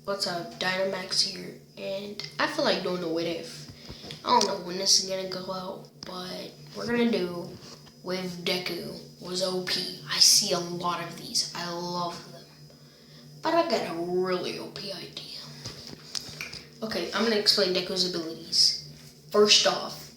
What's up, Dynamax here, and I feel like doing a what if. I don't know when this is gonna go out, but we're gonna do with Deku was OP. I see a lot of these. I love them. But I got a really OP idea. Okay, I'm gonna explain Deku's abilities. First off,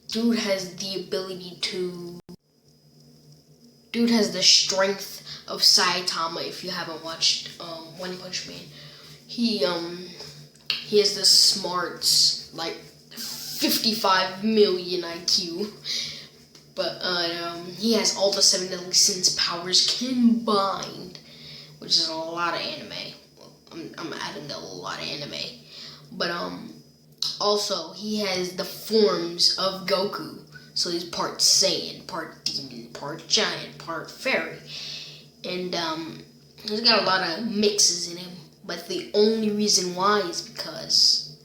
dude has the ability to... Dude has the strength of Saitama if you haven't watched One Punch Man. He has the smarts, like 55 million IQ. But he has all the 7 deadly sins powers combined, which is a lot of anime. I'm adding a lot of anime. But also he has the forms of Goku. So he's part Saiyan, part demon, part giant, part fairy. And he's got a lot of mixes in him. But the only reason why is because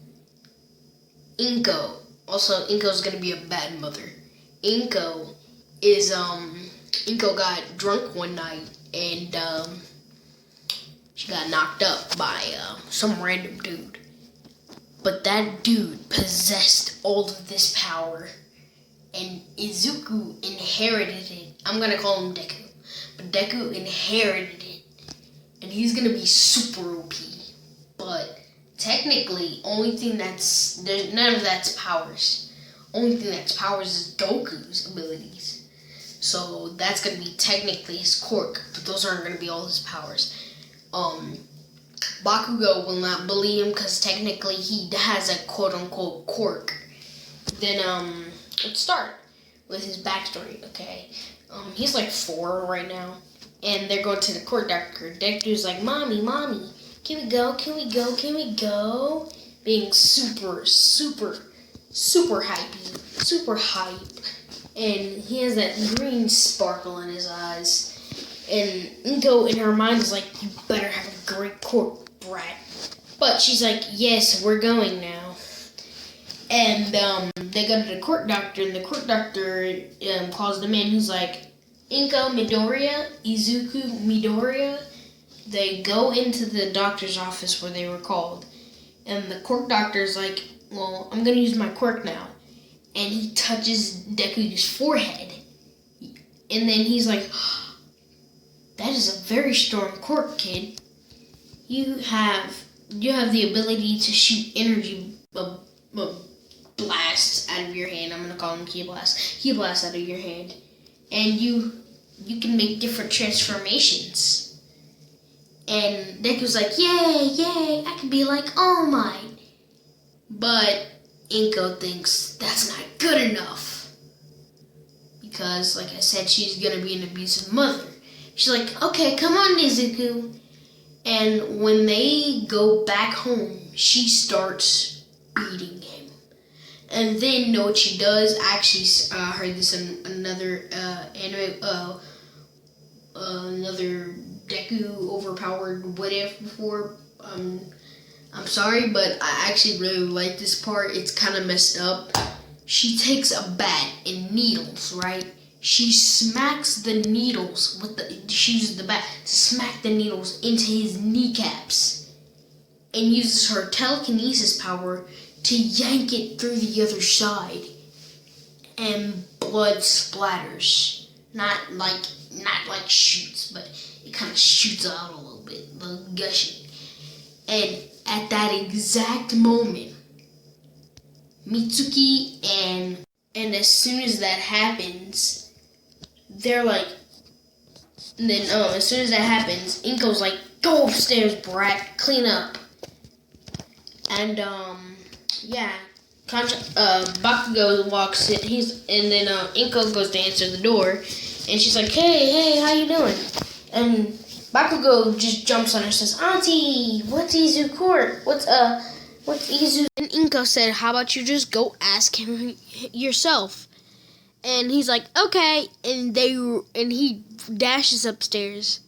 Inko. Also, Inko's gonna be a bad mother. Inko got drunk one night and she got knocked up by some random dude. But that dude possessed all of this power, and Izuku inherited it. I'm gonna call him Deku, but Deku inherited it, and he's gonna be super OP. But technically, none of that's powers. Only thing that's powers is Goku's abilities. So that's gonna be technically his quirk, but those aren't gonna be all his powers. Bakugo will not bully him because technically he has a quote-unquote quirk. Then let's start with his backstory. Okay, he's like 4 right now, and they're going to the court doctor. Deku's like, "Mommy, can we go? Can we go?" Being super hype, and he has that green sparkle in his eyes. And Inko, in her mind, is like, "You better have a great court, brat." But she's like, "Yes, we're going now." And they go to the court doctor, and the court doctor calls them in. He's like, "Inko Midoriya, Izuku Midoriya." They go into the doctor's office where they were called. And the quirk doctor's like, "Well, I'm going to use my quirk now." And he touches Deku's forehead. And then he's like, "That is a very strong quirk, kid. You have the ability to shoot energy blasts out of your hand." I'm going to call them ki blasts. Ki blasts out of your hand. And you can make different transformations. And Deku's like, "Yay, I can be like All Might." But Inko thinks that's not good enough. Because, like I said, she's going to be an abusive mother. She's like, "Okay, come on, Izuku." And when they go back home, she starts beating him. And then, know what she does? I actually heard this in another anime, another Deku overpowered what if before. I'm sorry, but I actually really like this part. It's kind of messed up. She takes a bat and needles, right? She smacks the needles she uses the bat to smack the needles into his kneecaps, and uses her telekinesis power to yank it through the other side, and blood splatters. Not like shoots, but it kind of shoots out a little bit, the gushing. And at that exact moment, Mitsuki and as soon as that happens, they're like, and then as soon as that happens, Inko's like, "Go upstairs, brat, clean up." And Bakugo walks in. Then Inko goes to answer the door, and she's like, "Hey, how you doing?" And Bakugo just jumps on her and says, "Auntie, what's Izu court? What's Izu?" And Inko said, "How about you just go ask him yourself?" And he's like, "Okay," and he dashes upstairs.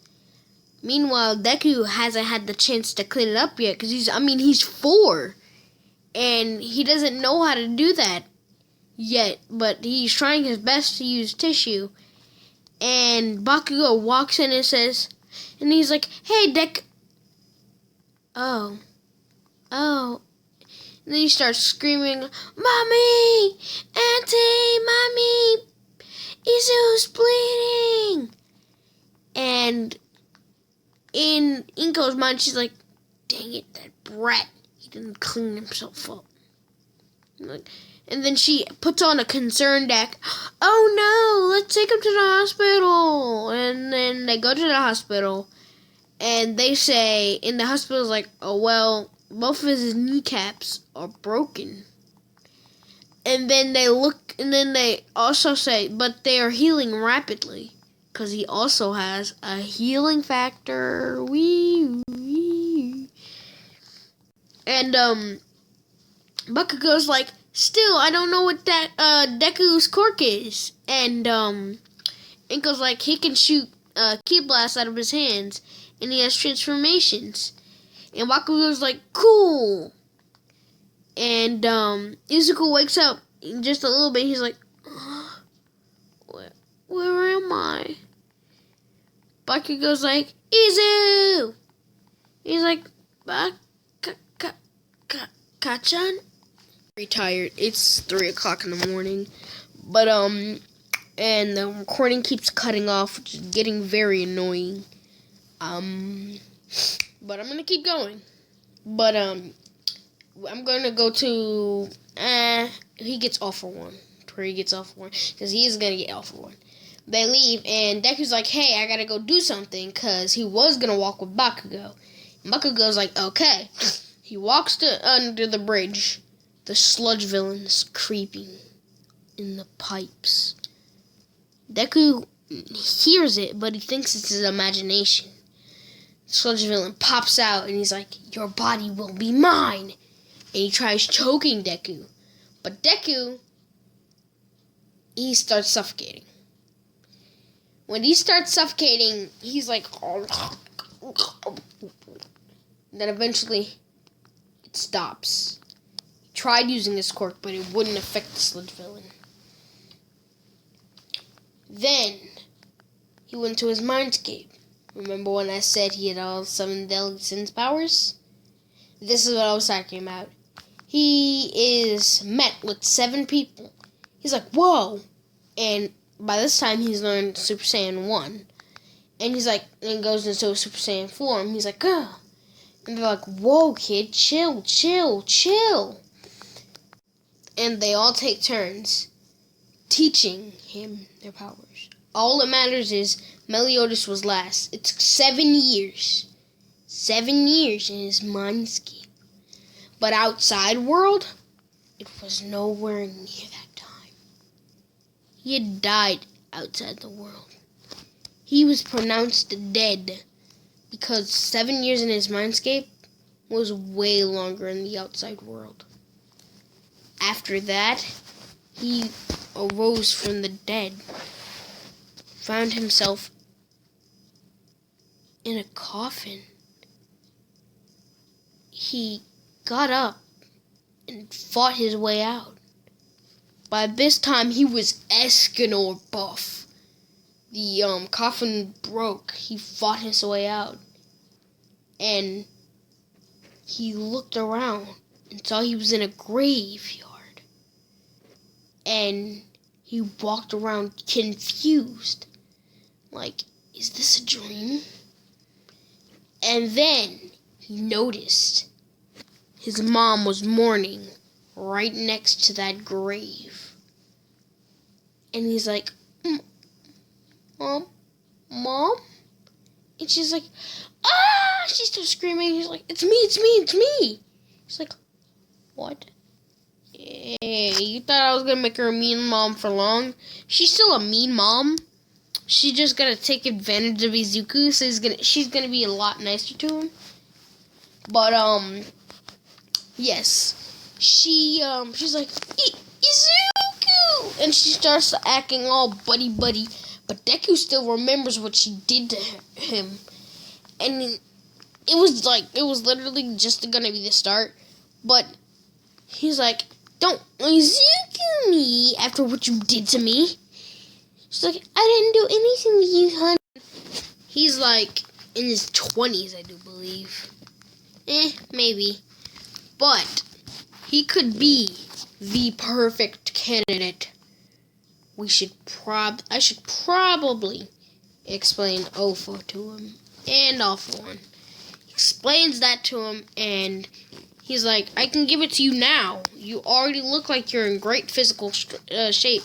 Meanwhile, Deku hasn't had the chance to clean it up yet because he's 4, and he doesn't know how to do that yet. But he's trying his best to use tissue. And Bakugo walks in and says, and he's like, "Hey, Oh. oh. And then he starts screaming, Mommy! Auntie! Mommy! Isu's bleeding! And in Inko's mind, she's like, dang it, that brat. He didn't clean himself up. And then she puts on a concerned act. Oh no, let's take him to the hospital. And then they go to the hospital. And they say, in the hospital's like, oh well, both of his kneecaps are broken. And then they look, and then they also say, but they are healing rapidly. Because he also has a healing factor. Wee. And, Bakugo's like, still, I don't know what that, Deku's quirk is. And, Inko's like, he can shoot, ki blasts out of his hands. And he has transformations. And Bakugo's like, cool. And, Izuku wakes up in just a little bit. He's like, where am I? Bakugo's like, Izu! He's like, Kachan? Very tired. It's 3 o'clock in the morning. But, and the recording keeps cutting off, which is getting very annoying. But I'm gonna keep going. But, I'm gonna go to, he gets all for one. Where he gets all for one. Because he is gonna get all for one. They leave, and Deku's like, hey, I gotta go do something, because he was gonna walk with Bakugo. And Bakugo's like, okay. He walks under the bridge. The sludge villain is creeping in the pipes. Deku hears it, but he thinks it's his imagination. The sludge villain pops out, and he's like, your body will be mine. And he tries choking Deku. But Deku, he starts suffocating. When he starts suffocating, he's like, then eventually it stops. He tried using his quirk, but it wouldn't affect the sludge villain. Then he went to his mindscape. Remember when I said he had all 7 deadly sins powers? This is what I was talking about. He is met with 7 people. He's like, whoa! And by this time, he's learned Super Saiyan 1. And he's like, and he goes into a Super Saiyan form. He's like, ugh. And they're like, whoa, kid, chill. And they all take turns teaching him their powers. All that matters is Meliodas was last. It took 7 years. 7 years in his mindscape. But outside world, it was nowhere near that time. He had died outside the world. He was pronounced dead because 7 years in his mindscape was way longer in the outside world. After that, he arose from the dead, found himself in a coffin. He got up and fought his way out. By this time, he was Escanor buff. The coffin broke. He fought his way out. And he looked around and saw he was in a graveyard. And he walked around confused. Like, is this a dream? And then he noticed his mom was mourning right next to that grave. And he's like, Mom? And she's like, ah! She starts screaming. He's like, it's me. He's like, what? Hey, you thought I was going to make her a mean mom for long? She's still a mean mom. She's just going to take advantage of Izuku, so she's going to be a lot nicer to him. But, yes. She's like, Izuku! And she starts acting all buddy. But Deku still remembers what she did to him. And it was literally just gonna be the start. But he's like, don't Izuku me after what you did to me. She's like, I didn't do anything to you, honey. He's like in his 20s, I do believe. Maybe. but he could be the perfect candidate. I should probably explain Opha to him and All For One. He explains that to him, and he's like, I can give it to you now. You already look like you're in great physical shape.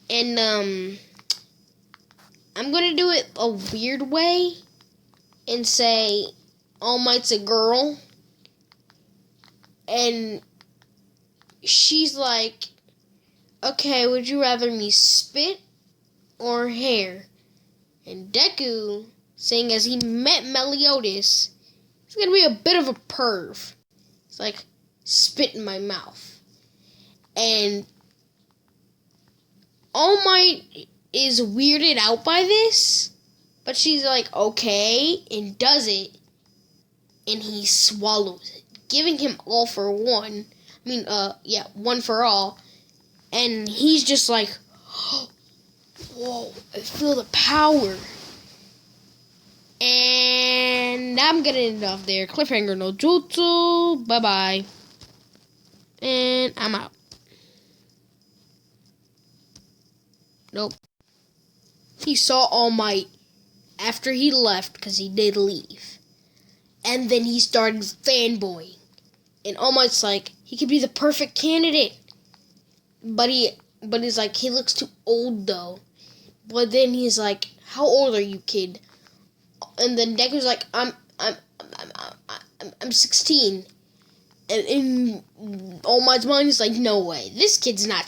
And I'm gonna do it a weird way and say All Might's a girl, and she's like, okay, would you rather me spit or hair? And Deku, saying as he met Meliodas, he's gonna be a bit of a perv. It's like, spit in my mouth. And All Might is weirded out by this, but she's like, okay, and does it, and he swallows it, giving him All For One. One for all. And he's just like, whoa, I feel the power. And I'm gonna end off there. Cliffhanger no jutsu. Bye-bye. And I'm out. Nope. He saw All Might after he left, because he did leave. And then he started fanboying. And All Might's like, he could be the perfect candidate. But he's like, he looks too old though. But then he's like, how old are you, kid? And then Deku's like, I'm 16. And in All Might's mind, he's like, no way, this kid's not